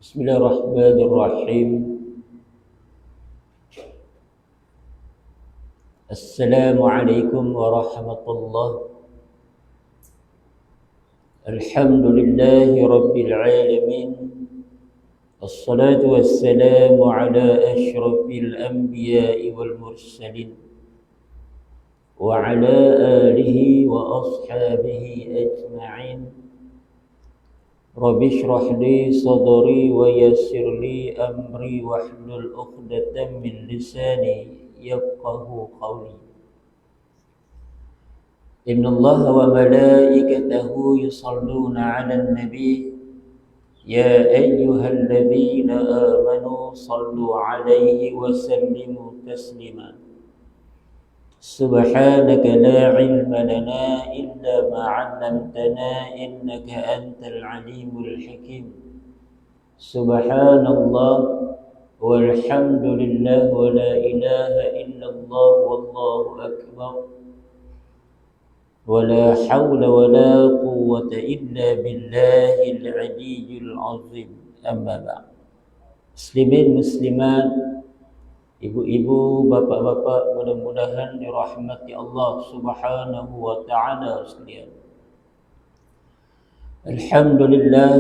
Bismillahirrahmanirrahim. Assalamualaikum warahmatullahi. Alhamdulillahi rabbil alamin. Assalatu wassalamu ala asyrafil anbiya'i wal mursalin wa ala alihi wa ashabihi ajma'in. Rabbi shrah li sadri wa yassir li amri wahlul 'uqdatam min lisani yafqahu qawli. Innallaha wa malaikatahu yusalluna 'alan nabi ya ayyuhalladzina amanu sallu 'alaihi wa sallimu taslima. Subhanaka la ilma lana illa ma 'allamtana innaka antal alimul hakim. Subhanallah walhamdulillah wa la ilaha illallah wallahu akbar. Wa la hawla wa la quwwata illa billahil aliyyil azim. Amma ba'd. Muslimin muslimat, ibu-ibu, bapak-bapak, mudah-mudahan dirahmati Allah Subhanahu wa taala sekalian. Alhamdulillah,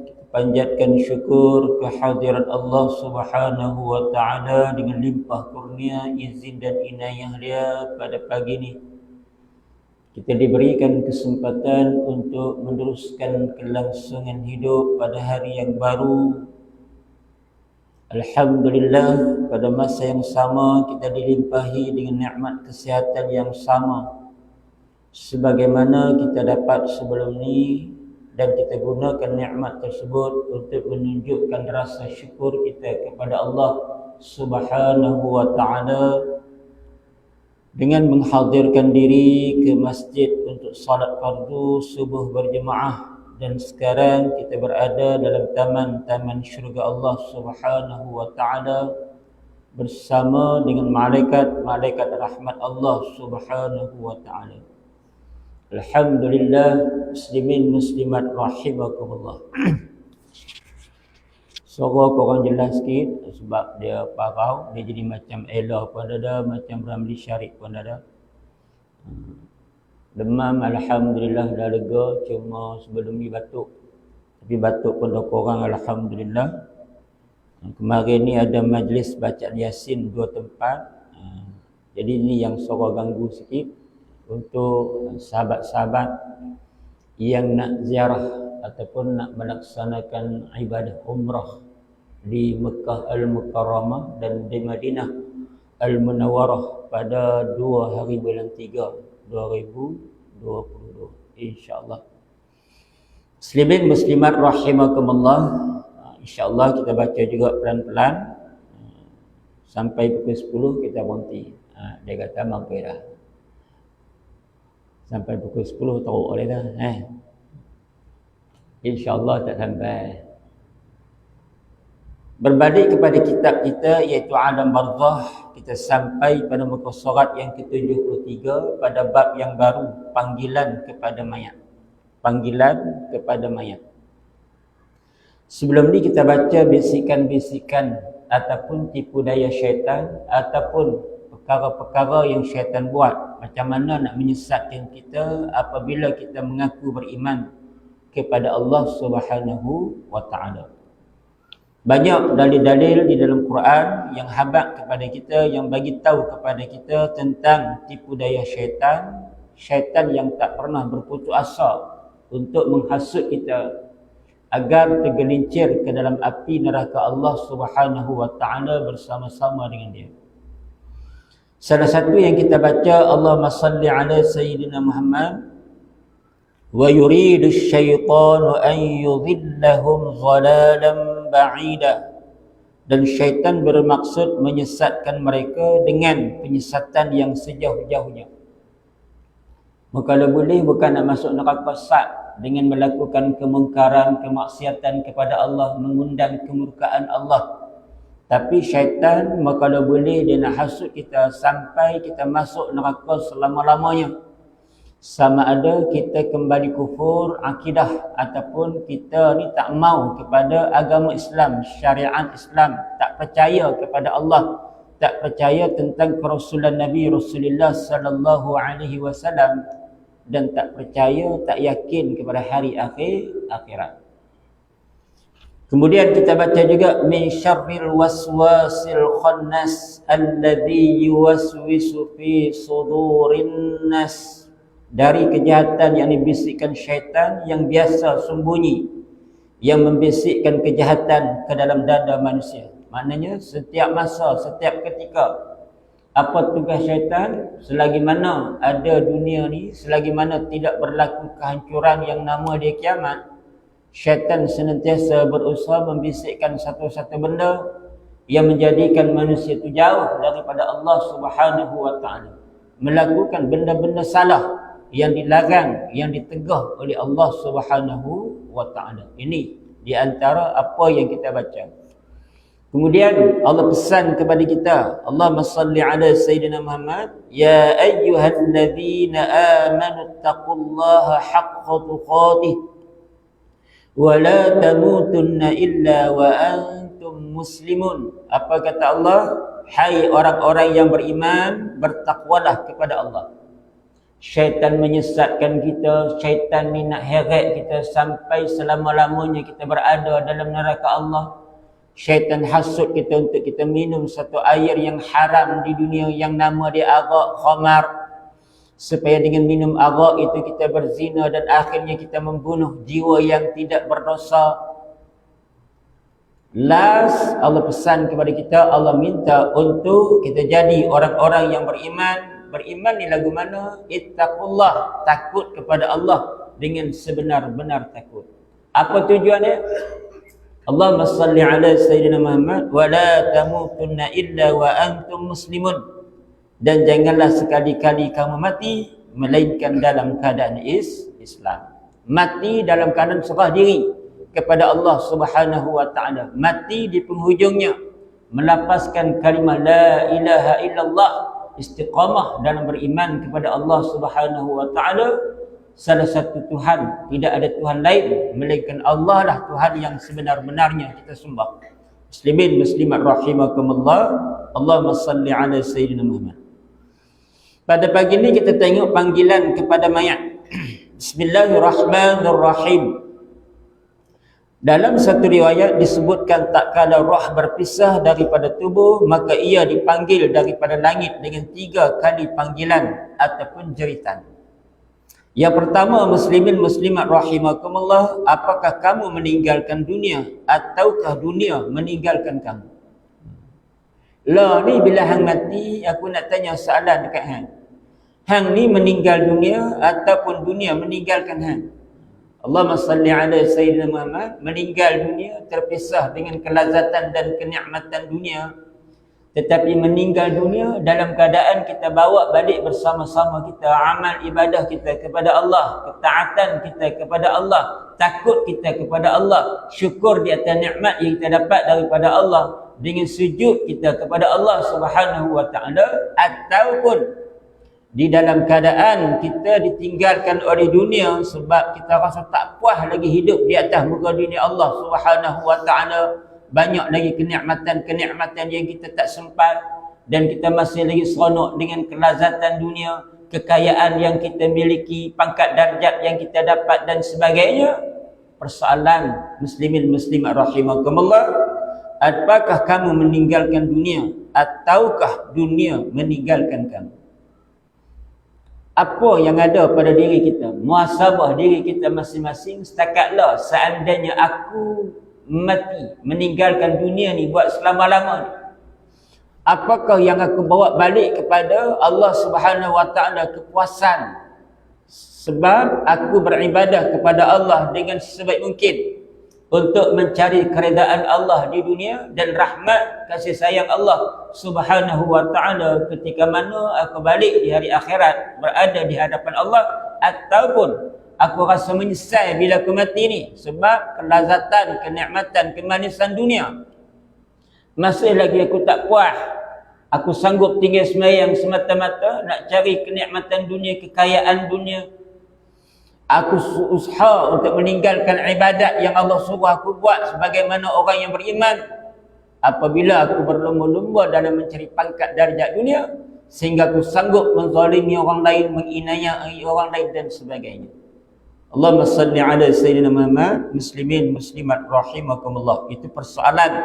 kita panjatkan syukur kehadirat Allah Subhanahu wa taala dengan limpah kurnia, izin dan inayah Dia pada pagi ini. Kita diberikan kesempatan untuk meneruskan kelangsungan hidup pada hari yang baru. Alhamdulillah, pada masa yang sama kita dilimpahi dengan nikmat kesihatan yang sama sebagaimana kita dapat sebelum ini, dan kita gunakan nikmat tersebut untuk menunjukkan rasa syukur kita kepada Allah Subhanahu wa taala dengan menghadirkan diri ke masjid untuk salat fardu subuh berjemaah. Dan sekarang kita berada dalam taman-taman syurga Allah Subhanahu wa taala bersama dengan malaikat rahmat Allah Subhanahu wa taala. Alhamdulillah, muslimin muslimat rahimakumullah. Suara korang jelas sikit sebab dia parau, dia jadi macam Ella pun ada, macam Ramli Syarif pun ada. Demam alhamdulillah dah lega, cuma sebelum ni batuk. Tapi batuk pun dah kurang alhamdulillah. Kemarin ni ada majlis bacaan Yasin 2 tempat. Jadi ni yang suara ganggu sikit. Untuk sahabat-sahabat yang nak ziarah ataupun nak melaksanakan ibadah umrah di Mekah Al-Mukarramah dan di Madinah Al-Munawwarah pada 2 hari bulan 3 2022, insya-Allah. Muslimin muslimat rahimakumullah, insya-Allah kita baca juga pelan-pelan sampai pukul 10 kita berhenti. Dia kata mampu dah. Sampai pukul 10 teruk boleh dah, insya-Allah tak sampai. Berbalik kepada kitab kita iaitu Alam Barzakh, kita sampai pada muka surat yang ke-73 pada bab yang baru, panggilan kepada mayat. Panggilan kepada mayat. Sebelum ni kita baca bisikan-bisikan ataupun tipu daya syaitan ataupun perkara-perkara yang syaitan buat, macam mana nak menyesatkan kita apabila kita mengaku beriman kepada Allah Subhanahu wa taala. Banyak dalil-dalil di dalam Quran yang habaq kepada kita, yang bagi tahu kepada kita tentang tipu daya syaitan, syaitan yang tak pernah berputus asa untuk menghasut kita agar tergelincir ke dalam api neraka Allah Subhanahu wa taala bersama-sama dengan dia. Salah satu yang kita baca, Allahumma salli ala sayyidina Muhammad wa yuridu syaitanu an yudhillahum dhalalan ba'ida, dan syaitan bermaksud menyesatkan mereka dengan penyesatan yang sejauh-jauhnya. Maka kalau boleh bukan nak masuk neraka sat dengan melakukan kemungkaran, kemaksiatan kepada Allah, mengundang kemurkaan Allah. Tapi syaitan kalau boleh dia nak hasut kita sampai kita masuk neraka selama-lamanya. Sama ada kita kembali kufur akidah ataupun kita ni tak mau kepada agama Islam, syariat Islam, tak percaya kepada Allah, tak percaya tentang kerasulan Nabi Rasulullah sallallahu alaihi wasallam, dan tak percaya, tak yakin kepada hari akhirat. Kemudian kita baca juga min syarril waswasil khannas alladhi yuwaswisu fi sudurin nas, dari kejahatan yang dibisikkan syaitan yang biasa sembunyi, yang membisikkan kejahatan ke dalam dada manusia. Maknanya setiap masa, setiap ketika, apa tugas syaitan? Selagi mana ada dunia ni, selagi mana tidak berlaku kehancuran yang nama dia kiamat, syaitan senantiasa berusaha membisikkan satu-satu benda yang menjadikan manusia itu jauh daripada Allah Subhanahu wa taala, melakukan benda-benda salah yang dilarang, yang ditegah oleh Allah Subhanahu wa taala. Ini di antara apa yang kita baca. Kemudian Allah pesan kepada kita, Allahumma salli ala sayyidina Muhammad, ya ayyuhalladzina amanu taqullaha haqqa tuqatih wa la tamutunna illa wa antum muslimun. Apa kata Allah? Hai orang-orang yang beriman, bertakwalah kepada Allah. Syaitan menyesatkan kita, syaitan ni nak heret kita sampai selama-lamanya kita berada dalam neraka Allah. Syaitan hasut kita untuk kita minum satu air yang haram di dunia yang nama dia arak, khamar, supaya dengan minum arak itu kita berzina dan akhirnya kita membunuh jiwa yang tidak berdosa. Last, Allah pesan kepada kita, Allah minta untuk kita jadi orang-orang yang beriman. Beriman ni lagu mana? Ittaqullah, takut kepada Allah dengan sebenar-benar takut. Apa tujuannya? Allahumma salli ala sayyidina Muhammad wa la tamutunna illa wa antum muslimun. Dan janganlah sekali-kali kamu mati melainkan dalam keadaan Islam. Mati dalam keadaan serah diri kepada Allah Subhanahu wa taala. Mati di penghujungnya melafazkan kalimah la ilaha illallah, istiqamah dalam beriman kepada Allah Subhanahu wa taala, salah satu Tuhan, tidak ada Tuhan lain melainkan Allah lah Tuhan yang sebenar-benarnya kita sembah. Muslimin muslimat rahimakumullah, Allahumma salli ala sayyidina Muhammad. Pada pagi ini kita tengok panggilan kepada mayat. Bismillahirrahmanirrahim. Dalam satu riwayat disebutkan tak kala roh berpisah daripada tubuh, maka ia dipanggil daripada langit dengan 3 kali panggilan ataupun jeritan. Yang pertama, muslimin muslimat rahimakumullah, apakah kamu meninggalkan dunia ataukah dunia meninggalkan kamu? Lah ni bila hang mati, aku nak tanya soalan dekat hang. Hang ni meninggal dunia ataupun dunia meninggalkan hang? Allahumma salli ala sayyidina Muhammad, meninggal dunia terpisah dengan kelazatan dan kenikmatan dunia, tetapi meninggal dunia dalam keadaan kita bawa balik bersama-sama kita amal ibadah kita kepada Allah, ketaatan kita kepada Allah, takut kita kepada Allah, syukur di atas nikmat yang kita dapat daripada Allah, dengan sujud kita kepada Allah Subhanahu wa taala, ataupun di dalam keadaan kita ditinggalkan oleh dunia sebab kita rasa tak puas lagi hidup di atas muka dunia Allah Subhanahu wa taala. Banyak lagi kenikmatan-kenikmatan yang kita tak sempat, dan kita masih lagi seronok dengan kelazatan dunia, kekayaan yang kita miliki, pangkat darjat yang kita dapat dan sebagainya. Persoalan muslimin muslimat rahimakumullah, apakah kamu meninggalkan dunia ataukah dunia meninggalkan kamu? Apa yang ada pada diri kita, muhasabah diri kita masing-masing. Setakatlah seandainya aku mati, meninggalkan dunia ni buat selama-lamanya, apakah yang aku bawa balik kepada Allah Subhanahu wa taala? Kepuasan, sebab aku beribadah kepada Allah dengan sebaik mungkin untuk mencari keredaan Allah di dunia dan rahmat kasih sayang Allah Subhanahu wa taala ketika mana aku balik di hari akhirat berada di hadapan Allah, ataupun aku rasa menyesal bila aku mati ni sebab kelazatan, kenikmatan, kemanisan dunia masih lagi aku tak puas. Aku sanggup tinggal sembahyang semata-mata nak cari kenikmatan dunia, kekayaan dunia, Aku usaha untuk meninggalkan ibadat yang Allah suruh aku buat sebagaimana orang yang beriman. Apabila aku berlumba-lumba dalam mencari pangkat darjat dunia, sehingga aku sanggup menzalimi orang lain, menginayai orang lain dan sebagainya. Allahumma salli ala Sayyidina Muhammad. Muslimin, muslimat rahimakumullah. Itu persoalan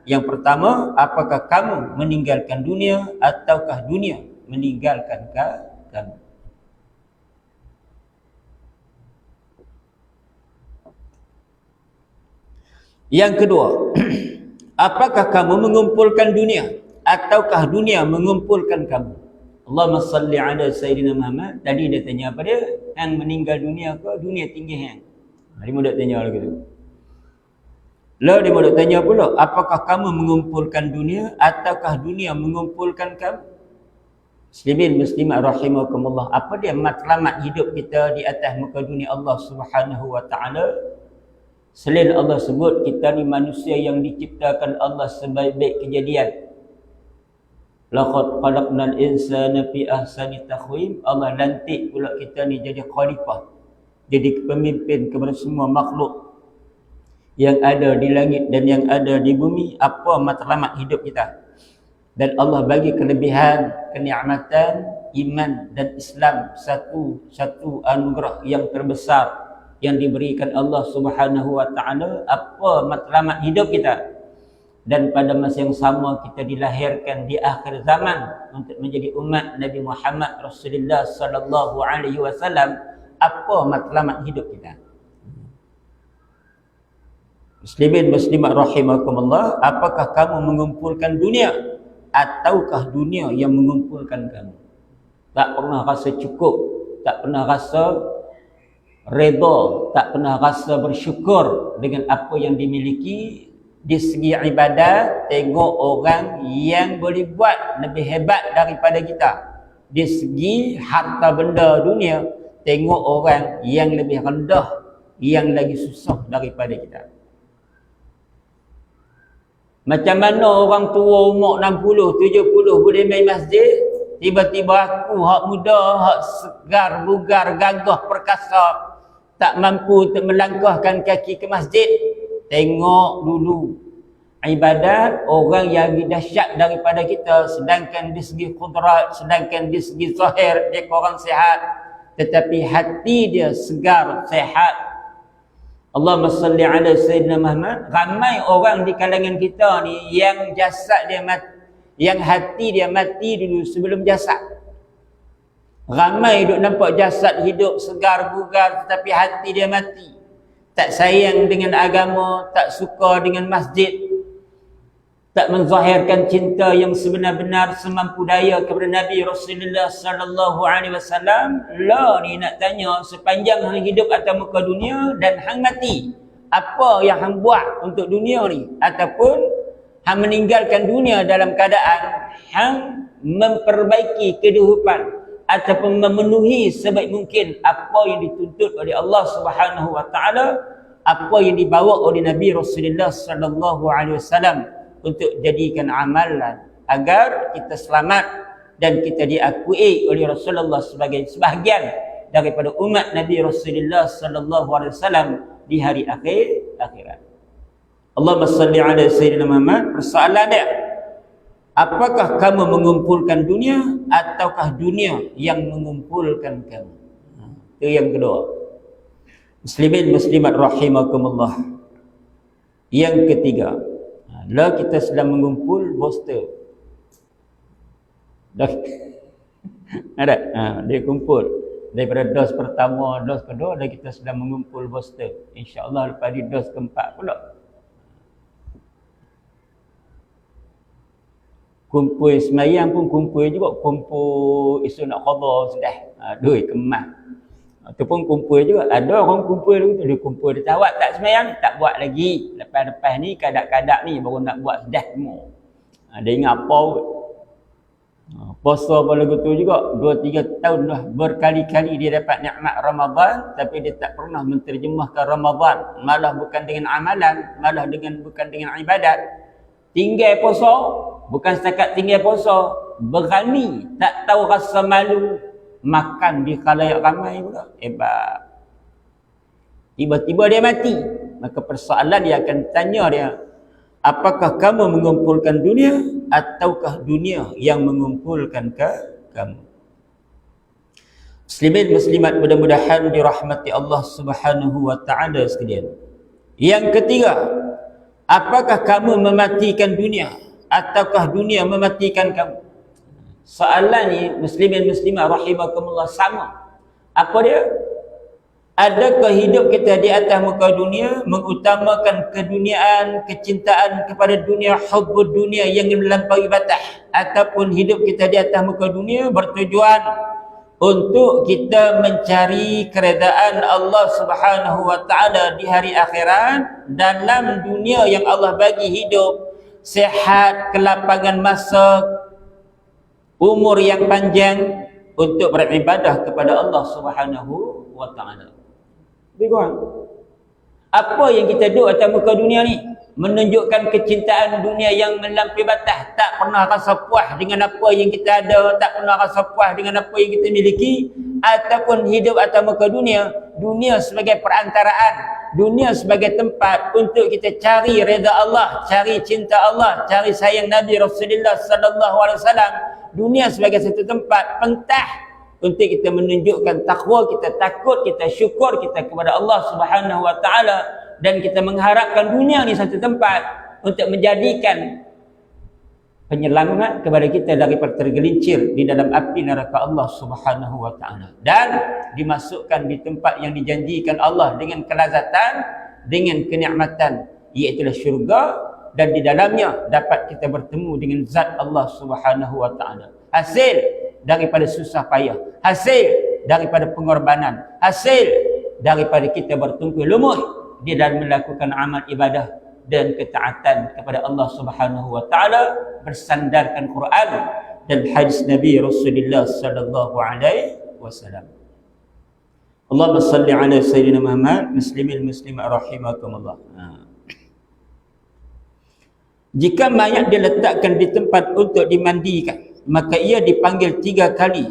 yang pertama, apakah kamu meninggalkan dunia ataukah dunia meninggalkan kamu? Yang kedua, apakah kamu mengumpulkan dunia ataukah dunia mengumpulkan kamu? Allahumma salli ala Sayyidina Muhammad. Tadi dia tanya apa dia? Yang meninggal dunia ke dunia tinggi hang? Dia mudah tanya lagi tu. Lalu dia mudah tanya pula, apakah kamu mengumpulkan dunia ataukah dunia mengumpulkan kamu? Muslimin muslimat rahimakumullah. Apa dia matlamat hidup kita di atas muka dunia Allah Subhanahu wa taala? Selain Allah sebut kita ni manusia yang diciptakan Allah sebaik-baik kejadian. Laqad khalaqnal insana fi ahsani taqwim. Allah lantik pula kita ni jadi khalifah, jadi pemimpin kepada semua makhluk yang ada di langit dan yang ada di bumi. Apa matlamat hidup kita? Dan Allah bagi kelebihan, kenikmatan iman dan Islam, satu anugerah yang terbesar yang diberikan Allah Subhanahu wa taala. Apa matlamat hidup kita? Dan pada masa yang sama kita dilahirkan di akhir zaman untuk menjadi umat Nabi Muhammad Rasulullah sallallahu alaihi wasallam. Apa matlamat hidup kita? Muslimin muslimat rahimakumullah, apakah kamu mengumpulkan dunia ataukah dunia yang mengumpulkan kamu? Tak pernah rasa cukup, tak pernah rasa redha, tak pernah rasa bersyukur dengan apa yang dimiliki. Di segi ibadat, tengok orang yang boleh buat lebih hebat daripada kita. Di segi harta benda dunia, tengok orang yang lebih rendah, yang lagi susah daripada kita. Macam mana orang tua umur 60, 70 boleh main masjid, tiba-tiba aku hak muda, hak segar, bugar, gagah, perkasa, tak mampu untuk melangkahkan kaki ke masjid. Tengok dulu ibadat orang yang lebih dahsyat daripada kita, sedangkan di segi kudrat, sedangkan di segi zahir dia orang sihat, tetapi hati dia segar, sihat. Allahumma salli ala Sayyidina Muhammad. Ramai orang di kalangan kita ni yang jasad dia mati, yang hati dia mati dulu sebelum jasad. Ramai duk nampak jasad hidup segar bugar tetapi hati dia mati. Tak sayang dengan agama, tak suka dengan masjid, tak menzahirkan cinta yang sebenar-benar semampu daya kepada Nabi Rasulullah sallallahu alaihi wasallam. Lah ni nak tanya, sepanjang hang hidup atas muka dunia dan hang mati, apa yang hang buat untuk dunia ni? Ataupun hang meninggalkan dunia dalam keadaan hang memperbaiki kehidupan ataupun memenuhi sebaik mungkin apa yang dituntut oleh Allah Subhanahu wa taala, apa yang dibawa oleh Nabi Rasulullah sallallahu alaihi wasallam untuk jadikan amalan agar kita selamat dan kita diakui oleh Rasulullah sebagai sebahagian daripada umat Nabi Rasulullah sallallahu alaihi wasallam di hari akhirat. Allahumma salli ala Sayyidina Muhammad. Persoalan dia, apakah kamu mengumpulkan dunia ataukah dunia yang mengumpulkan kamu? Itu yang kedua. Muslimin muslimat rahimakumullah. Yang ketiga, lah kita sedang mengumpul poster. Dah ada, dia kumpul daripada dos pertama, dos kedua, dan kita sedang mengumpul poster. InsyaAllah lepas di dos keempat pula. Kumpul semayang pun kumpul juga, kumpul isu nak qada sudah. Duit kemas. Ataupun kumpul juga. Ada orang kumpul tu, dia kumpul dia tawat tak semayang, tak buat lagi. Lepas-lepas ni kadang-kadang ni baru nak buat sudah semua. Dia ingat apa pun. Puasa pun lagu tu juga 2-3 tahun dah berkali-kali dia dapat nikmat Ramadan, tapi dia tak pernah menterjemahkan Ramadan, malah bukan dengan amalan, malah bukan dengan ibadat. Tinggal puasa, bukan setakat tinggal puasa, berani, tak tahu rasa malu, makan di khalayak ramai pula. Hebat. Tiba-tiba dia mati. Maka persoalan dia akan tanya dia, apakah kamu mengumpulkan dunia ataukah dunia yang mengumpulkan kamu? Muslimin muslimat mudah-mudahan dirahmati Allah Subhanahu wa taala sekalian. Yang ketiga, apakah kamu mematikan dunia ataukah dunia mematikan kamu? Soalan ni muslimin muslimat rahimakumullah sama. Apa dia? Adakah hidup kita di atas muka dunia mengutamakan keduniaan, kecintaan kepada dunia, hubbud dunia yang melampaui batas, ataupun hidup kita di atas muka dunia bertujuan untuk kita mencari keredaan Allah Subhanahu wa taala di hari akhirat dalam dunia yang Allah bagi hidup, sihat, kelapangan masa, umur yang panjang untuk beribadah kepada Allah Subhanahu wa taala. Bingung. Apa yang kita duk atas muka dunia ni? Menunjukkan kecintaan dunia yang melampaui batas. Tak pernah rasa puas dengan apa yang kita ada, tak pernah rasa puas dengan apa yang kita miliki, ataupun hidup atas muka dunia, dunia sebagai perantaraan, dunia sebagai tempat untuk kita cari redha Allah, cari cinta Allah, cari sayang Nabi Rasulullah sallallahu alaihi wasallam. Dunia sebagai satu tempat pentah untuk kita menunjukkan takwa kita, takut kita, syukur kita kepada Allah Subhanahu wa taala, dan kita mengharapkan dunia ni satu tempat untuk menjadikan penyelamat kepada kita daripada tergelincir di dalam api neraka Allah Subhanahu wa taala, dan dimasukkan di tempat yang dijanjikan Allah dengan kelazatan, dengan kenikmatan, iaitu syurga, dan di dalamnya dapat kita bertemu dengan zat Allah Subhanahu wa taala. Hasil daripada susah payah, hasil daripada pengorbanan, hasil daripada kita bertungku lumut di dalam melakukan amal ibadah dan ketaatan kepada Allah Subhanahu wa taala bersandarkan Quran dan hadis Nabi Rasulullah sallallahu alaihi wasallam. Allahumma salli ala sayyidina Muhammad. Muslimin muslimat rahimakumullah. Jika mayat diletakkan di tempat untuk dimandikan, maka ia dipanggil 3 kali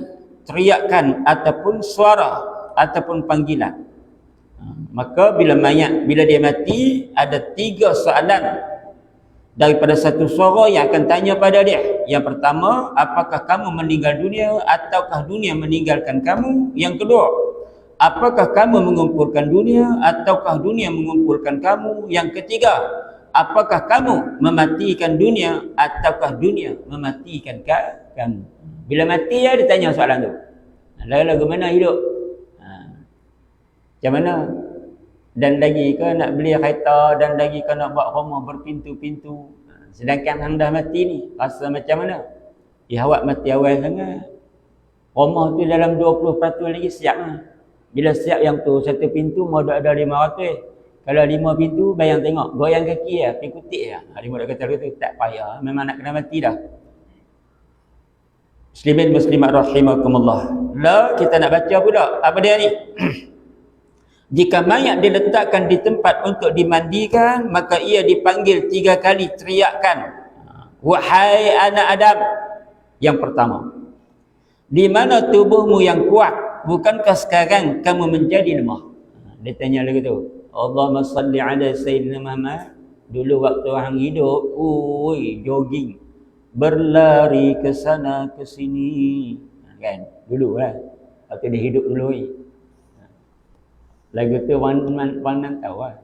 teriakan ataupun suara ataupun panggilan. Maka bila dia mati, ada 3 soalan daripada satu suara yang akan tanya pada dia. Yang pertama, apakah kamu meninggal dunia ataukah dunia meninggalkan kamu? Yang kedua, apakah kamu mengumpulkan dunia ataukah dunia mengumpulkan kamu? Yang ketiga, apakah kamu mematikan dunia ataukah dunia mematikan kamu? Bila mati dia tanya soalan tu. Lagu mana hidup? Macam mana? Dan lagi ke nak beli kereta, dan lagi ke nak buat rumah berpintu-pintu. Sedangkan hang dah mati ni, rasa macam mana? Ya, awak mati awal sangat. Rumah tu dalam 20% lagi siap lah. Bila siap yang tu, satu pintu mau ada 500. Kalau 5 pintu, bayang tengok, goyang kaki lah, pergi kutik lah. Dia mudah kata tu, tak payah, memang nak kena mati dah. Muslimin muslimat rahimakumullah. Lah, kita nak baca pula. Apa dia ni? Jika mayat diletakkan di tempat untuk dimandikan, maka ia dipanggil 3 kali teriakan, wahai anak Adam. Yang pertama, di mana tubuhmu yang kuat? Bukankah sekarang kamu menjadi lemah? Dia tanya lagi tu. Allahumma salli ala sayyidina Muhammad. Dulu waktu orang hidup, jogging, berlari ke sana ke sini, kan? Dulu lah, waktu dia hidup dulu. Lagu tu Wan tahu lah.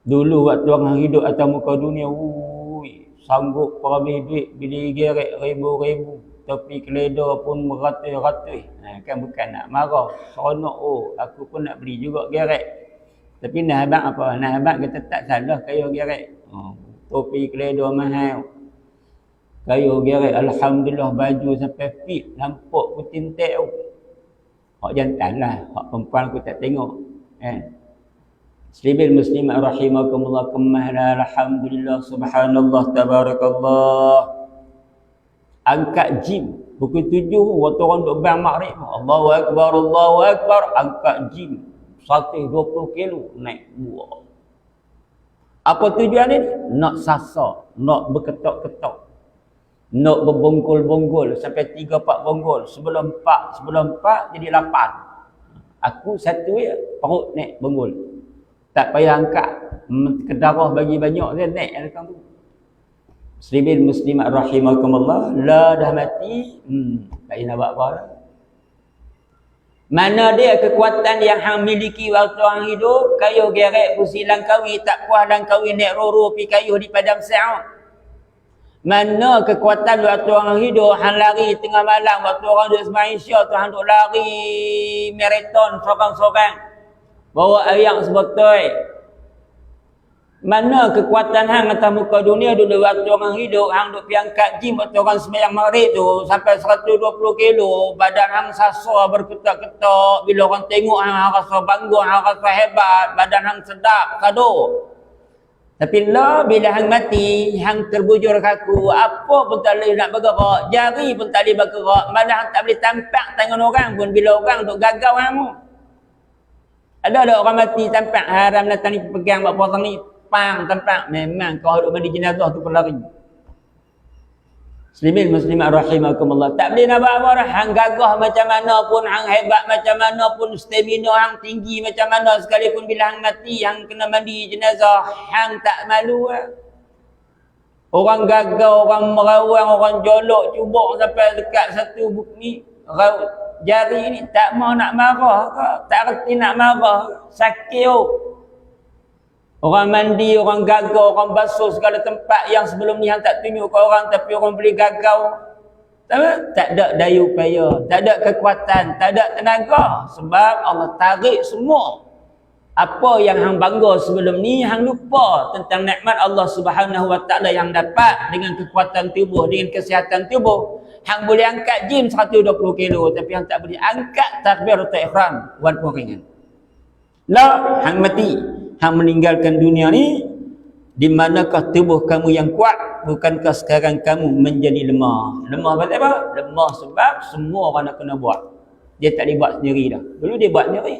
Dulu waktu orang hidup atas muka dunia, sanggup perhabis duit, beli gerek ribu-ribu, tapi keledar pun meratus-ratus. Kan bukan nak marah, seronok, aku pun nak beli juga gerek. Tapi nah abang apa? Nah abang kata tak salah kayu gerek. Topi keledar mahal, kayu gerek, alhamdulillah, baju sampai fit, nampak putih tek. Hak jantan lah, hak perempuan aku tak tengok. Muslimin muslimat rahimakumullah, kemahlah, alhamdulillah, subhanallah, tabarakallah. Angkat jim pukul 7 waktu orang duk bang maghrib, Allahu akbar, Allahu akbar, angkat jim 120 kilo naik buah. Apa tujuan ni? Nak sasar, nak berketok-ketok, nak berbonggol-bonggol sampai 3-4 bonggol. Sebelum 4 jadi 8. Aku satu ya, perut naik benggul. Tak payah angkat. Kedarah bagi banyak dia naik dekat tu. Muslimin muslimat rahimakumullah, la dah mati, tak payah nak buat apa dah. Mana dia kekuatan yang hang miliki waktu hang hidup, kayuh gerek pusi langkawi, tak puas langkawi naik roro pi kayuh di padang Sa'ud. Mana kekuatan waktu hang hidup, hang lari tengah malam waktu orang duduk sembahyang Isyak tu, hang duk lari maraton sorang-sorang bawa ayam sebotol. Mana kekuatan hang atas muka dunia dulu waktu orang hidup, hang duk pergi angkat gym waktu orang sembahyang maghrib tu sampai 120 kilo, badan hang sasar berketak-ketak, bila orang tengok hang rasa bangga, hang rasa hebat, badan hang sedap, kado. Tapi lah bila hang mati, hang terbujur kaku, apa pun tak boleh nak bergerak, jari pun tak boleh bergerak, malah hang tak boleh tampak tangan orang pun bila orang duk gagau hang. Ada orang mati tampak haram datang ni pegang buat potong ni, pang tampak, memang kau duk mandi jenazah tu pelari. Muslimin muslimat rahimakumullah, tak boleh nak buat apa dah. Hang gagah macam mana pun, hang hebat macam mana pun, stamina hang tinggi macam mana sekalipun, bila hang mati, hang kena mandi jenazah, hang tak malu lah. Orang gagau, orang merawang, orang jolok, cubuk sampai dekat satu bukni jari ni, tak mau nak marah ke, tak reti nak marah, sakit. Orang mandi, orang gagau, orang basuh segala tempat yang sebelum ni hang tak tunjuk ke orang, tapi orang boleh gagau. Tak ada daya upaya, tak ada kekuatan, tak ada tenaga, sebab Allah tarik semua. Apa yang hang bangga sebelum ni, hang lupa tentang nikmat Allah Subhanahu Wa Taala yang dapat dengan kekuatan tubuh, dengan kesihatan tubuh. Hang boleh angkat gym 120 kilo, tapi hang tak boleh angkat takbiratul ihram walaupun ringan. Lah, hang mati, hang meninggalkan dunia ni, di manakah tubuh kamu yang kuat? Bukankah sekarang kamu menjadi lemah? Lemah pasal apa? Lemah sebab semua orang nak kena buat. Dia tak boleh buat sendiri dah. Dulu dia buat sendiri.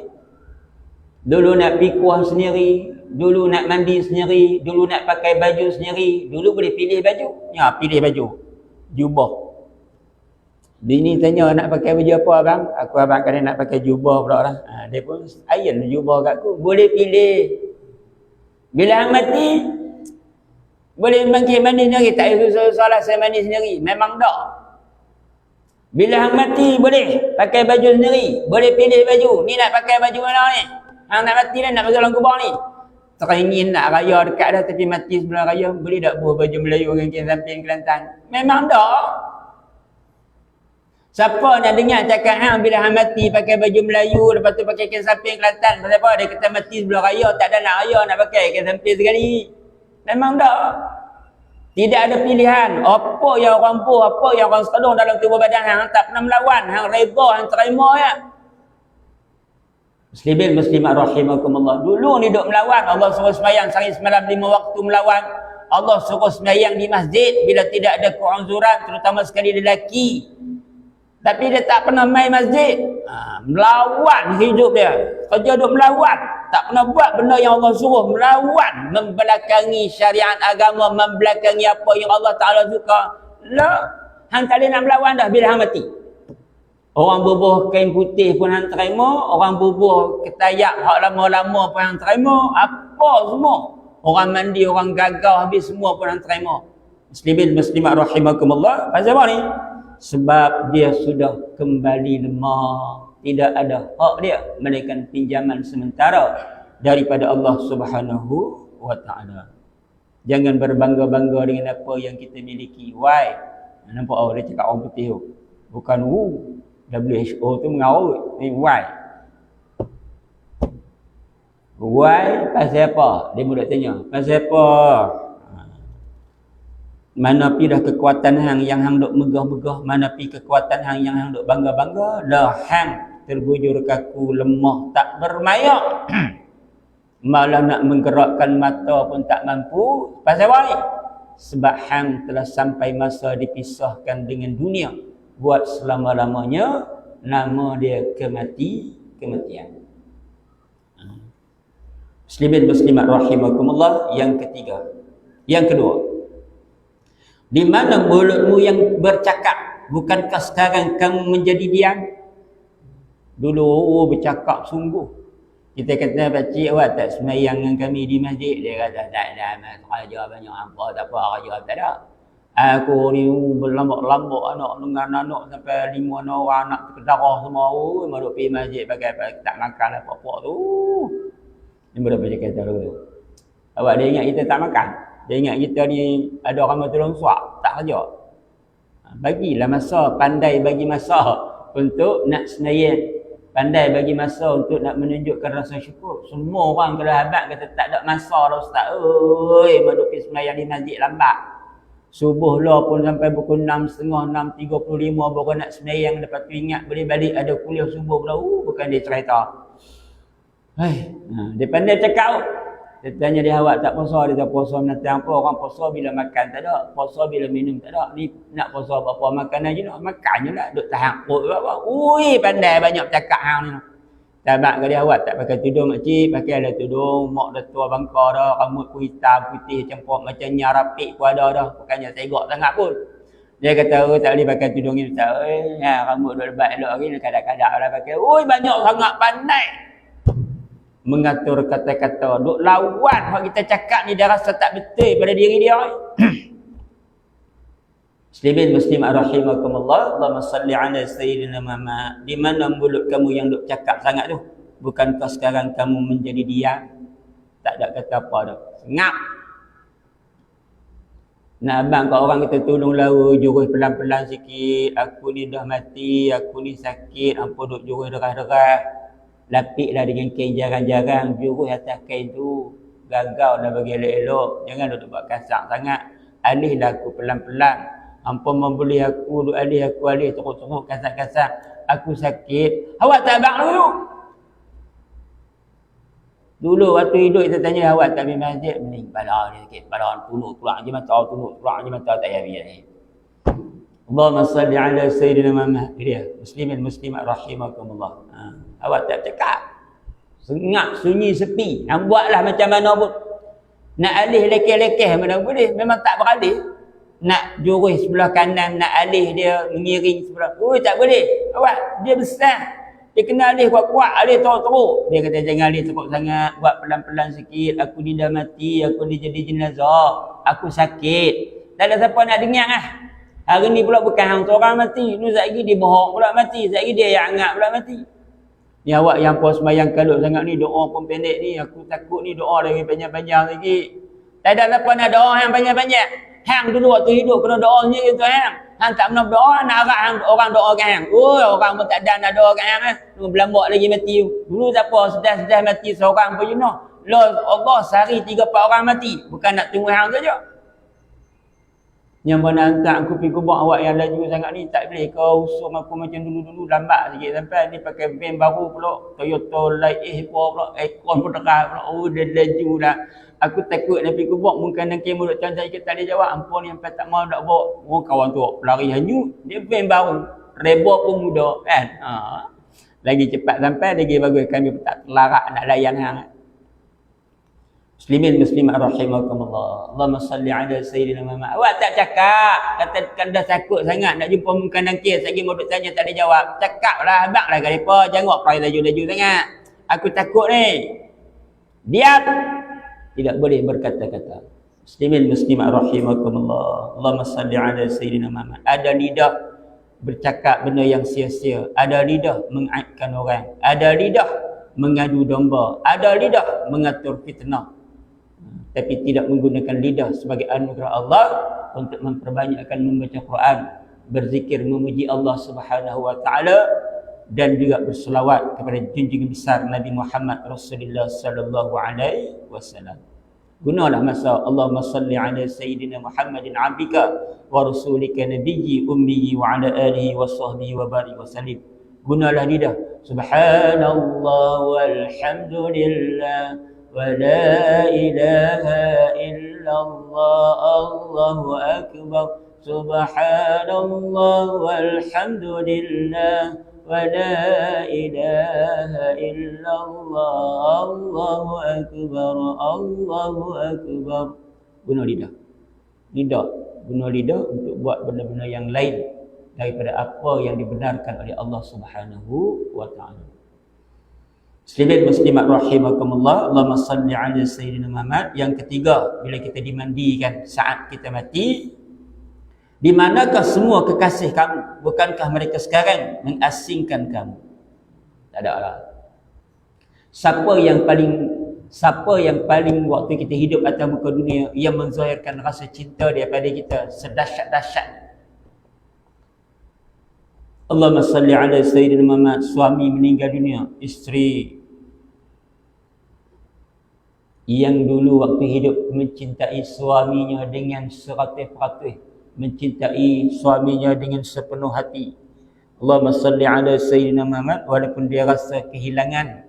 Dulu nak pergi kuah sendiri, dulu nak mandi sendiri, dulu nak pakai baju sendiri, dulu boleh pilih baju. Ya, pilih baju. Jubah. Bini tanya nak pakai baju apa abang? Aku abang kena nak pakai jubah pula lah. Dia pun iron jubah kat aku. Boleh pilih. Bila hang mati, boleh bangkit mandi sendiri. Tak payah solat saya mandi sendiri. Memang tak. Bila hang mati, boleh pakai baju sendiri. Boleh pilih baju. Ni nak pakai baju mana ni? Hang nak mati dah, nak pergi dalam kubur ni. Teringin nak raya dekat dah, tapi mati sebelum raya. Boleh tak buah baju Melayu dengan kain samping Kelantan? Memang tak. Siapa nak dengar cakap hang bila hang mati pakai baju Melayu, lepas tu pakai kain samping Kelantan? Pasal apa? Dia kata mati sebelum raya, tak ada nak raya nak pakai kain samping sekali. Memang tak. Tidak ada pilihan. Apa yang orang buh, apa yang orang sekelung dalam tubuh badan hang tak pernah melawan. Hang reda, hang terima ya. Muslimin muslimat rahimakumullah. Dulu ni duk melawan. Allah suruh sembahyang sehari semalam 5 waktu melawan. Allah suruh sembahyang di masjid bila tidak ada keuzuran, terutama sekali lelaki. Tapi dia tak pernah main masjid. Melawan hidup dia. Kerja duk melawan. Tak pernah buat benda yang Allah suruh. Melawan. Membelakangi syariat agama. Membelakangi apa yang Allah Ta'ala suka. Lah. Hang tak boleh nak melawan dah bila hang mati. Orang bubuh kain putih pun hang terima. Orang bubuh ketayak hak lama-lama pun hang terima. Apa semua. Orang mandi, orang gagau habis semua pun hang terima. Muslimin muslimat rahimakumullah. Pasal apa ni? Sebab dia sudah kembali lemah. Tidak ada hak dia, melainkan pinjaman sementara daripada Allah Subhanahu Wa Ta'ala. Jangan berbangga-bangga dengan apa yang kita miliki. Why? Nampak dia cakap orang putih tu. Bukan WHO tu mengaut. Ni why? Why? Pasal apa? Dia mula tanya. Pasal apa? Mana pi dah kekuatan hang yang hang duk megah-megah, mana pi kekuatan hang yang hang duk bangga-bangga, dah hang terbujur kaku, lemah, tak bermayak. Malah nak menggerakkan mata pun tak mampu. Pasal apa ni? Sebab hang telah sampai masa dipisahkan dengan dunia buat selama-lamanya. Nama dia kematian. Muslimin muslimat rahimakumullah. Yang ketiga. Yang kedua, di mana mulutmu yang bercakap? Bukankah sekarang kamu menjadi diam? Dulu bercakap sungguh. Kita kata pakcik awak tak semayang dengan kami di masjid. Dia kata tak ada raja banyak apa tak apa raja tak ada. Aku ni berlambak-lambak anak dengan anak sampai 5 orang anak terkedarah semua. Mereka pergi masjid pakai tak makan apa-apa tu. Ini berapa dia kata dulu. Awak dia ingat kita tak makan. Dia ingat kita ni ada orang tolong suap. Tak saja. Bagilah masa, pandai bagi masa untuk nak semayang. Pandai bagi masa untuk nak menunjukkan rasa syukur. Semua orang kalau habaq kata tak ada masa dah ustaz. Oi, maduk pergi semayang di masjid lambat. Subuh lah pun sampai pukul 6.30, 6.35 baru nak semayang. Lepas tu ingat boleh balik ada kuliah subuh pula. Bukan dia cerita. Dia pandai cakap. Dia tanya dia, awak tak puasa? Dia tak puasa menatang apa? Orang puasa bila makan tak ada. Puasa bila minum tak ada. Ni nak puasa apa-apa makanan je nak. Makan je lah. Duk tahan perut apa. Ui, pandai banyak cakap hang ni. Tabak ke dia, awak tak pakai tudung makcik. Pakai ada tudung. Mak dah tua bangka dah. Rambut pun hitam, putih, campur macam nyarapik pun ada dah. Bukannya tegak sangat pun. Dia kata, tak boleh pakai tudung ni. Rambut dah lebat elok lagi. Kadang-kadang lah pakai. Ui, banyak sangat pandai mengatur kata-kata. Duk lawan hak kita cakap ni dia rasa tak betul pada diri dia. Muslimin muslimat rahimakumullah. Allahumma salli ala sayyidina Muhammad. Di mana mulut kamu yang duk cakap sangat tu? Bukankah sekarang kamu menjadi diam? Tak ada kata apa dah. Ngap. Nak abang kat orang kita tolong lawa, jurus pelan-pelan sikit. Aku ni dah mati, aku ni sakit, hampa duk jurus derah-derah. Lapiklah dengan kain jarang-jarang, jurus atas kain tu. Gagal dah bagi elok-elok. Jangan duduk buat kasar sangat. Alihlah aku pelan-pelan. Hampa membeli aku, duk alih aku alih teruk-teruk kasar-kasar. Aku sakit. Awak tak abang dulu. Dulu waktu hidup kita tanya awak tak pergi masjid. Mending kepala dia sikit. Kepala tuluk keluar je mata, tuluk keluar je mata. Tak payah pergi. Allahumma salli ala sayyidina Muhammad. Dia muslimin muslimat rahimakumullah. Awak tak cakap. Sengak, sunyi, sepi. Hang buatlah macam mana pun. Nak alih lekeh-lekeh mana boleh. Memang tak beralih. Nak jurus sebelah kanan, nak alih dia mengiring sebelah. Tak boleh. Awak, dia besar. Dia kena alih kuat-kuat, alih teruk-teruk. Dia kata jangan alih teruk sangat. Buat pelan-pelan sikit. Aku ni dah mati. Aku ni jadi jenazah. Aku sakit. Tak ada siapa nak dengar lah. Hari ni pula bukan hang seorang mati. Ni sekejap lagi dia bohong pula mati. Sekejap lagi dia yang angat pula mati. Ni awak yang puas sembahyang kalut sangat ni, doa pun pendek ni. Aku takut ni doa lagi panjang-panjang lagi. Tak ada siapa nak doa yang panjang-panjang. Hang dulu waktu hidup kena doa sendiri tu hang. Hang tak pernah berdoa, nak harap hang orang doa kat hang. Orang pun tak ada nak doa kat hang. Berlambak lagi mati. Dulu siapa sedar-sedar mati seorang pun you know. Allah sehari 3-4 orang mati. Bukan nak tunggu hang saja. Yang mana hantar aku pergi kubur awak yang laju sangat ni, tak boleh kau usung aku macam dulu-dulu, lambat sikit sampai ni pakai van baru pula, Toyota Light pula, aircon pun dekat pula. Dia laju dah. Aku takut nak pergi kubur, mungkin nak kira mulut cantik kita tak boleh jawab. Ampun yang tak mau nak bawa. Kawan tu pelari hanyut, dia van baru, reba pun muda kan. Lagi cepat sampai, lagi bagus. Kami tak terlarak nak layan hang. Muslimin muslimat rahimakumullah. Allahumma salli ala sayyidina Muhammad. Awak tak cakap. Katakan dah takut sangat nak jumpa muka nangkis. Lagi mau duk tanya tak ada jawab. Cakaplah, habaqlah kat depa. Jangan perai laju-laju sangat. Aku takut ni. Diam. Tidak boleh berkata-kata. Muslimin muslimat rahimakumullah. Allahumma salli ala sayyidina Muhammad. Ada lidah bercakap benda yang sia-sia. Ada lidah mengaibkan orang. Ada lidah mengadu domba. Ada lidah mengatur fitnah. Tapi tidak menggunakan lidah sebagai anugerah Allah untuk memperbanyakkan membaca Quran, berzikir memuji Allah Subhanahu wa taala dan juga berselawat kepada junjungan besar Nabi Muhammad Rasulullah sallallahu alaihi wasallam. Gunalah masa Allahumma salli ala sayyidina Muhammadin abdika wa rasulika nabiyyi ummi wa ala alihi wa sahbihi wa barik wa sallim. Gunalah lidah. Subhanallah walhamdulillah ولا إله إلا الله الله أكبر سبحان الله والحمد لله ولا إله إلا الله الله أكبر الله أكبر. Guna lidah. Guna lidah untuk buat benda-benda yang lain daripada apa yang dibenarkan oleh Allah Subhanahu wa taala. Muslimin muslimat rahimakumullah, Allahumma salli ala sayyidina Muhammad. Yang ketiga, bila kita dimandikan saat kita mati, di manakah semua kekasih kamu? Bukankah mereka sekarang mengasingkan kamu? Tak ada lah. Siapa yang paling waktu kita hidup atas muka dunia yang menzahirkan rasa cinta daripada kita sedahsyat-dahsyat? Allahumma salli ala sayyidina Muhammad. Suami meninggal dunia, isteri yang dulu waktu hidup mencintai suaminya dengan 100%, mencintai suaminya dengan sepenuh hati. Allahumma salli ala sayyidina Muhammad. Walaupun dia rasa kehilangan,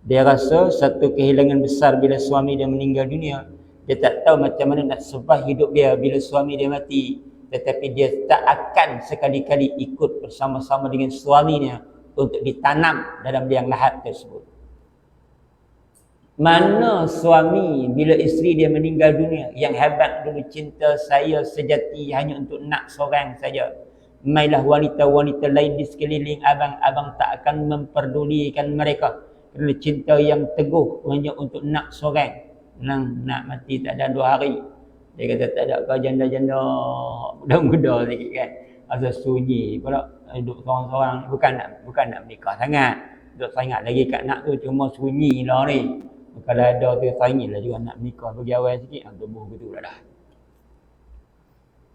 dia rasa satu kehilangan besar bila suami dia meninggal dunia, dia tak tahu macam mana nak survive hidup dia bila suami dia mati. Tetapi dia tak akan sekali-kali ikut bersama-sama dengan suaminya untuk ditanam dalam liang lahat tersebut. Mana suami bila isteri dia meninggal dunia, yang hebat dulu cinta saya sejati hanya untuk nak seorang saja. Mailah wanita-wanita lain di sekeliling abang, abang tak akan memperdulikan mereka. Kerana cinta yang teguh hanya untuk nak seorang. Nak mati tak ada 2 hari. Dia kata tak ada kau janda-janda muda-muda sikit kan. Asal sunyi pula duduk seorang-seorang, bukan nak menikah sangat. Duduk sangat lagi kat nak tu cuma sunyi lah ni. Kalau ada tu sangilah juga nak menikah bagi awal sikit, tubuh begitu dah.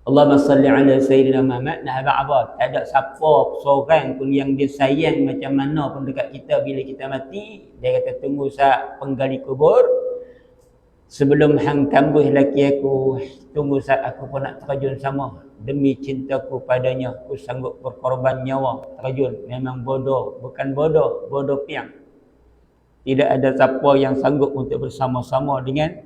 Allahumma salli ala sayyidina Muhammad. Nah apa? Tak ada siapa seorang pun yang dia sayang macam mana pun dekat kita bila kita mati. Dia kata tunggu saat penggali kubur. Sebelum hang kambuh laki aku, tunggu saat aku pun nak terjun sama. Demi cintaku padanya, aku sanggup berkorban nyawa. Terjun, memang bodoh. Bukan bodoh, bodoh piang. Tidak ada siapa yang sanggup untuk bersama-sama dengan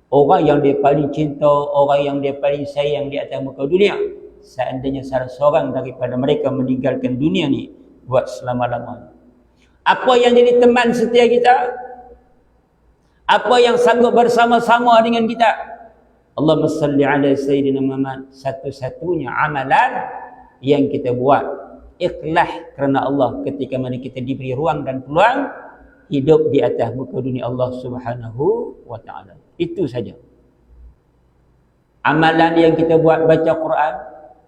orang yang dia paling cinta, orang yang dia paling sayang di atas muka dunia. Seandainya salah seorang daripada mereka meninggalkan dunia ni buat selama-lamanya. Apa yang jadi teman setia kita? Apa yang sanggup bersama-sama dengan kita? Allahumma salli ala sayyidina Muhammad. Satu-satunya amalan yang kita buat ikhlas kerana Allah ketika mana kita diberi ruang dan peluang hidup di atas muka dunia Allah Subhanahu wa taala. Itu saja. Amalan yang kita buat baca Quran,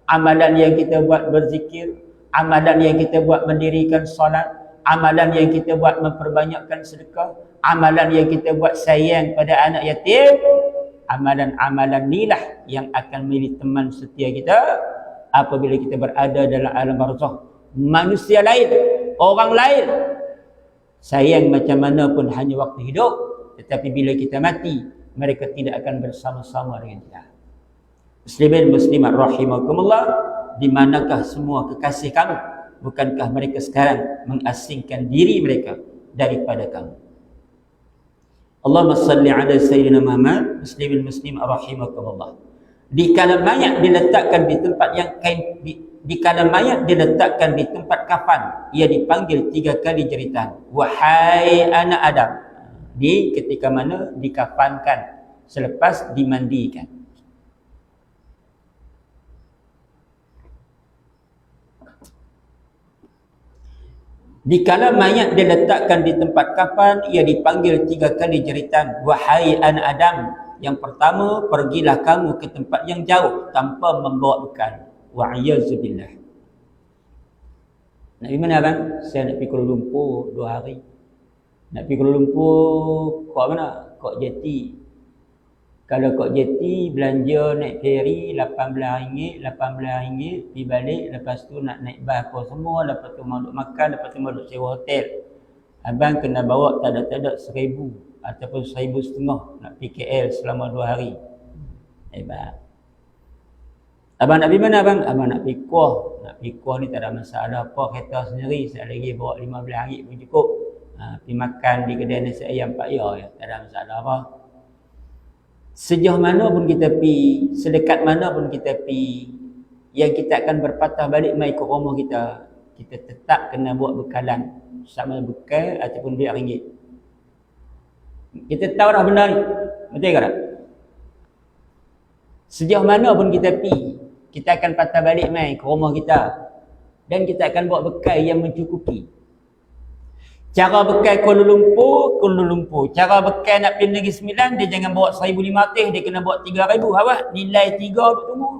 amalan yang kita buat berzikir, amalan yang kita buat mendirikan solat, amalan yang kita buat memperbanyakkan sedekah, amalan yang kita buat sayang pada anak yatim, amalan-amalan inilah yang akan menjadi teman setia kita apabila kita berada dalam alam barzakh. Manusia lain, orang lain, sayang macam mana pun hanya waktu hidup, tetapi bila kita mati, mereka tidak akan bersama-sama dengan kita. Muslimin muslimat rahimakumullah, di manakah semua kekasih kamu? Bukankah mereka sekarang mengasingkan diri mereka daripada kamu? Allahumma salli ala sayyidina Muhammad. Muslimin muslimat rahimakumullah. Dikala mayat diletakkan di tempat yang dikala mayat diletakkan di tempat kafan, ia dipanggil 3 kali jeritan. Wahai anak Adam. Di ketika mana dikafankan selepas dimandikan. Dikala mayat diletakkan di tempat kafan, ia dipanggil 3 kali jeritan. Wahai anak Adam. Yang pertama, pergilah kamu ke tempat yang jauh tanpa membawa bekal. Wa'iyyazubillah. Nak pergi mana abang? Saya nak pergi Kuala Lumpur 2 hari. Nak pergi Kuala Lumpur kok mana? Kok Jeti. Kalau kok Jeti belanja naik feri RM18, RM18 pergi balik, lepas tu nak naik bas apa semua, lepas tu mau duk makan, lepas tu mau duk sewa hotel. Abang kena bawa tak ada 1,000 ataupun 1,500 nak pergi KL selama 2 hari. Hebat. Abang nak pergi mana abang? Abang nak pergi Kuah. Nak pergi Kuah ni tak ada masalah apa, kereta sendiri, saya lagi bawa RM15 pun cukup. Pergi makan di kedai nasi ayam Pak Ya, tak ada masalah apa. Sejauh mana pun kita pergi, sedekat mana pun kita pergi, yang kita akan berpatah balik mai ke rumah kita, kita tetap kena buat bekalan, sama bekal ataupun RM2. Kita tahu dah benda ni, betul ke tak? Sejauh mana pun kita pergi, kita akan patah balik mai ke rumah kita. Dan kita akan bawa bekal yang mencukupi. Cara bekal Kuala Lumpur. Cara bekal nak pergi Negeri Sembilan, dia jangan bawa 1,500, dia kena bawa 3,000. Awak nilai 3 duk tunggu.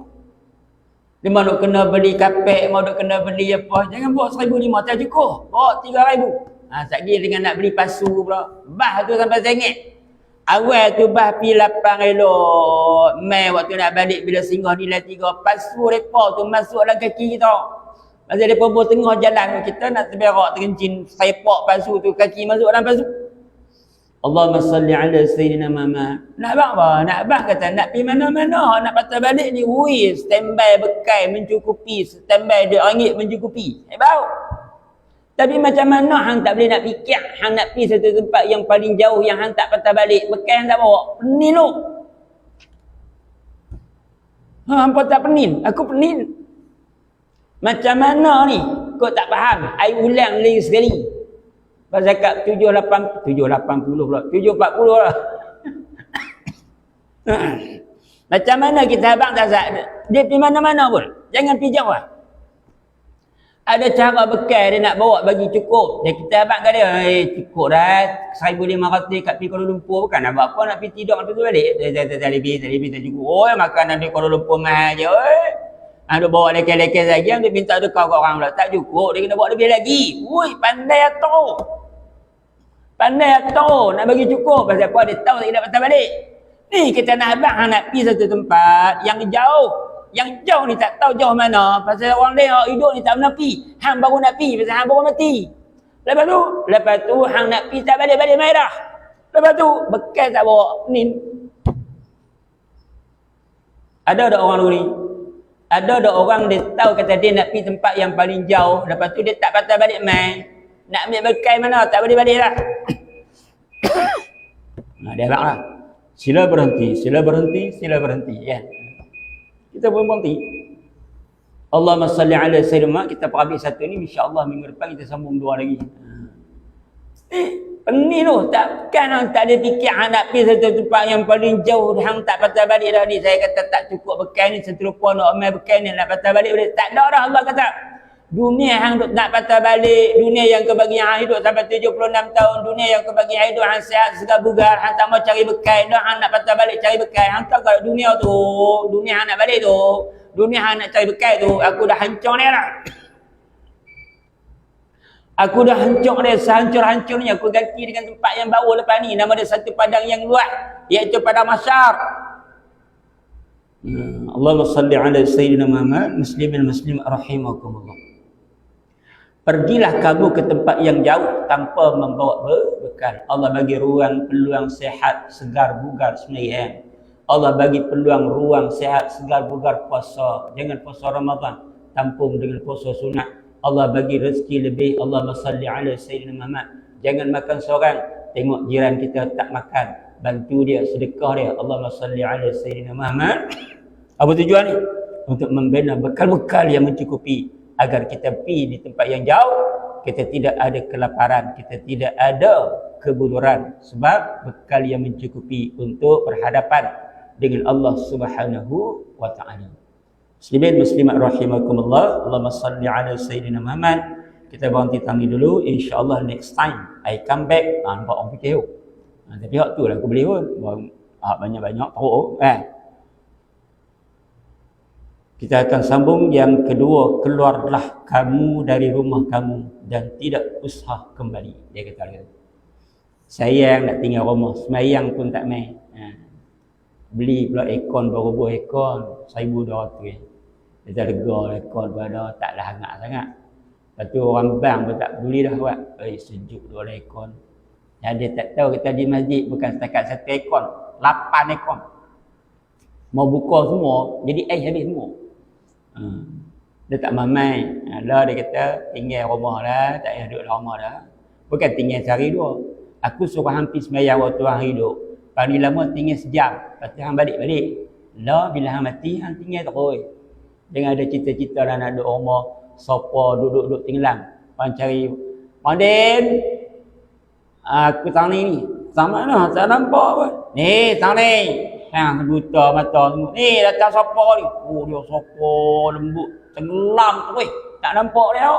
Dia mau duk kena beli kapek, mau duk kena beli apa. Jangan bawa 1,500 tak cukup. Bawa 3,000. Sekali dengan nak beli pasu pula. Bah tu sampai sengit. Awal tu bah pi 8 elok. Mai waktu nak balik bila singgah nilai 3. Pasu mereka tu masuk dalam kaki kita. Masa dia pun tengah jalan kita nak terberak terkencing sepak pasu tu, kaki masuk dalam pasu. Allahumma salli ala sayyidina Muhammad. Nak bang apa? Nak bang kata nak pergi mana-mana, nak patah balik ni. Ui, standby bekal mencukupi, standby RM2 mencukupi. Bau. Tapi macam mana hang tak boleh nak fikir, hang nak pergi satu tempat yang paling jauh yang hang tak patah balik, bekal hang tak bawa. Penin tu. Hampa tak penin? Aku penin. Macam mana ni? Kau tak faham? I ulang lagi sekali. Pasal kat 780 pula. 740 lah. Macam mana kita abang tak sah? Dia pergi mana-mana pun. Jangan pergi jauh lah. Ada cara bekal dia nak bawa bagi cukup. Dia kita abang kata dia, cukup dah. 1,500 kat pergi Kuala Lumpur. Bukan nak buat apa, nak pergi tidur, nak pergi balik. Tak lebih, tak cukup. Oh, makanan di Kuala Lumpur mahal je. Dia bawa leket-leket lagi, dia minta tukar kat orang pula. Tak cukup, dia kena bawa lebih lagi. Ui, pandai atau. Nak bagi cukup. Pasal apa? Dia tahu tak kena patah balik. Ni kita nak abang nak pergi satu tempat yang jauh. Yang jauh ni tak tahu jauh mana. Pasal orang lain orang hidup ni tak pernah pergi. Hang baru nak pergi pasal hang baru mati. Lepas tu hang nak pergi tak balik-balik mai dah. Lepas tu bekal tak bawa. Ni. Ada orang dulu ni. Ada orang dia tahu kata dia nak pergi tempat yang paling jauh. Lepas tu dia tak patah balik mai. Nak ambil bekal mana tak boleh balik dah. Dia abang lah. Sila berhenti. Ya. Kita pun berhenti. Allahumma salli ala sayyidina. Kita habis satu ni, insya-Allah minggu depan kita sambung 2 lagi. Pening tu. Takkan hang tak ada fikir hang nak pergi satu tempat yang paling jauh, hang tak patah balik dah ni. Saya kata tak cukup bekal ni, seterupa nak amal bekal ni nak patah balik. Tak ada dah. Allah kata dunia hang nak patah balik, dunia yang kebagi hang hidup sampai 76 tahun, dunia yang kebagi hang hidup hang sihat segar bugar, hang tak mau cari bekal dah, hang nak patah balik cari bekal. Hang tahu kalau dunia tu, dunia hang nak balik tu, dunia hang nak cari bekal tu, aku dah hancur dia lah. Aku dah hancur dia, sehancur-hancurnya aku ganti dengan tempat yang baru lepas ni. Nama dia satu padang yang luas, iaitu padang mahsyar. Allahumma salli ala sayyidina Muhammad. Muslimin muslim rahimakumullah. Pergilah kamu ke tempat yang jauh tanpa membawa bekal. Allah bagi ruang, peluang sehat, segar bugar sembahyang. Allah bagi peluang, ruang sehat, segar bugar puasa. Jangan puasa Ramadan, tampung dengan puasa sunat. Allah bagi rezeki lebih. Allahumma salli ala sayyidina Muhammad. Jangan makan seorang, tengok jiran kita tak makan, bantu dia, sedekah dia. Allahumma salli ala sayyidina Muhammad. Apa tujuan ni? Untuk membina bekal-bekal yang mencukupi agar kita pergi di tempat yang jauh, kita tidak ada kelaparan, kita tidak ada kebuluran, sebab bekal yang mencukupi untuk berhadapan dengan Allah Subhanahu wa taala. Muslimin muslimat rahimakumullah. Allahumma salli ala sayyidina Muhammad. Kita berhenti tadi dulu, insya-Allah next time I come back. Nampak orang fikir tu. Tapi waktu lah aku boleh pun. Banyak-banyak teruk Kita akan sambung yang kedua. Keluarlah kamu dari rumah kamu dan tidak usah kembali. Dia kata gitu. Sayang nak tinggal rumah, semayang pun tak main. Beli pula aircon, baru buah aircon 1,200. Dia dah lega aircon pun ada, taklah hangat sangat. Lepas tu orang bang pun tak peduli dah buat. Sejuk tu ada aircon. Yang dia tak tahu kita di masjid bukan setakat 1 aircon, 8 aircon. Mau buka semua, jadi habis semua. Dia tak mamai. Lah dia kata tinggal rumah dah, tak payah duduk rumah dah. Bukan tinggal sehari dua. Aku suruh hampir sembahyang waktu hang hidup. Paling lama tinggal sejam, lepas tu hang balik-balik. Lah bila hang mati hang tinggal terus. Jangan ada cita-cita dah nak duduk rumah, sofa duduk-duduk tenggelam. Orang cari, Pandin, aku tang ni. Tang mana? Tak nampak apa. Ni, tang ni. buta mata semua. Ni datang siapa ni? Oh, dia siapa lembut. Tenggelam tu weh. Tak nampak dia.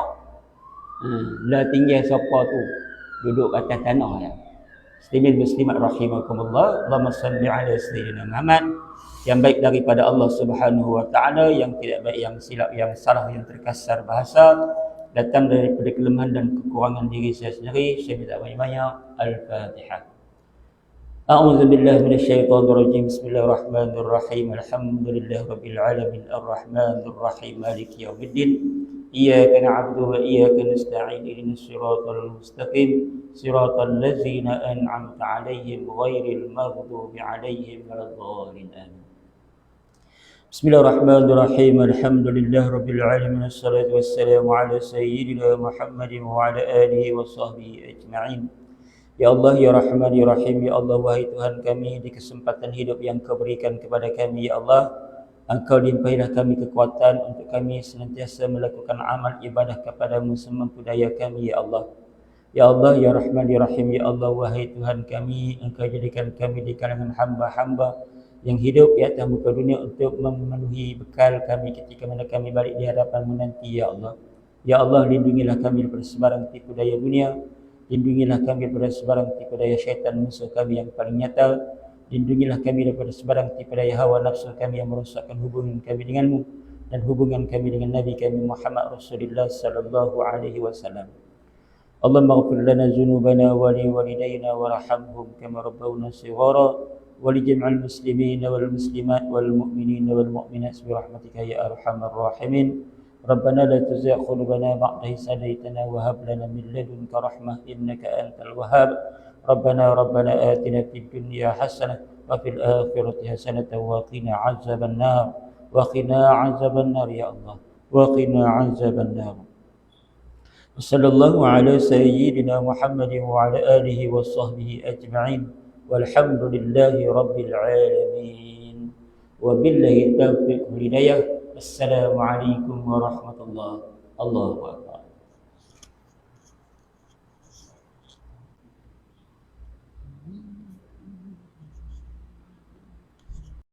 Lah tinggal siapa tu? Duduk atas tanah ya. Muslimin muslimat rahimakumullah. Allahumma salli ala sayyidina Muhammad. Yang baik daripada Allah Subhanahu wa taala, yang tidak baik, yang silap, yang salah, yang terkasar bahasa, datang daripada kelemahan dan kekurangan diri saya sendiri. Saya minta banyak-banyak. Al-Fatihah. A'udzu billahi minasyaitonir rajim. Bismillahirrahmanirrahim. Alhamdulillahirabbil alamin arrahmanir rahim maliki yaumiddin. Iyyaka na'budu wa iyyaka nasta'in. Ihdinas siratal mustaqim. Siratal ladzina an'amta 'alaihim ghairil maghdubi 'alaihim waladdallin. Amin. Bismillahirrahmanirrahim. Alhamdulillahirabbil alamin. Wassalatu wassalamu ala sayyidina Muhammadin wa ala alihi wa sahbihi ajma'in. Ya Allah, Ya Rahman, Ya Rahim, Ya Allah, wahai Tuhan kami, di kesempatan hidup yang Kau berikan kepada kami, Ya Allah, Engkau limpahilah kami kekuatan untuk kami senantiasa melakukan amal ibadah kepadamu semampu daya kami, Ya Allah. Ya Allah, Ya Rahman, Ya Rahim, Ya Allah, wahai Tuhan kami, Engkau jadikan kami di kalangan hamba-hamba yang hidup di atas muka dunia untuk memenuhi bekal kami ketika mana kami balik di hadapan-Mu nanti, Ya Allah. Ya Allah, lindungilah kami daripada sebarang tipu daya dunia. Lindungilah kami daripada sebarang tipu daya syaitan musuh kami yang paling nyata. Lindungilah kami daripada sebarang tipu daya hawa nafsu kami yang merosakkan hubungan kami denganmu dan hubungan kami dengan Nabi kami Muhammad Rasulullah sallallahu alaihi wasallam. Allahumma ighfir lana dzunubana wa li walidayna warhamhum kama rabbawna shighara wa li jami'il muslimina wal muslimat wal mu'minina wal mu'minat bi rahmatika ya arhamar rahimin. ربنا لا تزغ قلوبنا بعد إذ هديتنا وهب لنا من لدنك رحمة إنك أنت الوهاب ربنا آتنا في الدنيا حسنة وفي الآخرة حسنة وقنا عذاب النار يا الله وقنا عذاب النار وصلى الله على سيدنا محمد وعلى آله وصحبه أجمعين والحمد لله رب العالمين وبالله التوفيق والهداية. Assalamualaikum warahmatullahi wabarakatuh.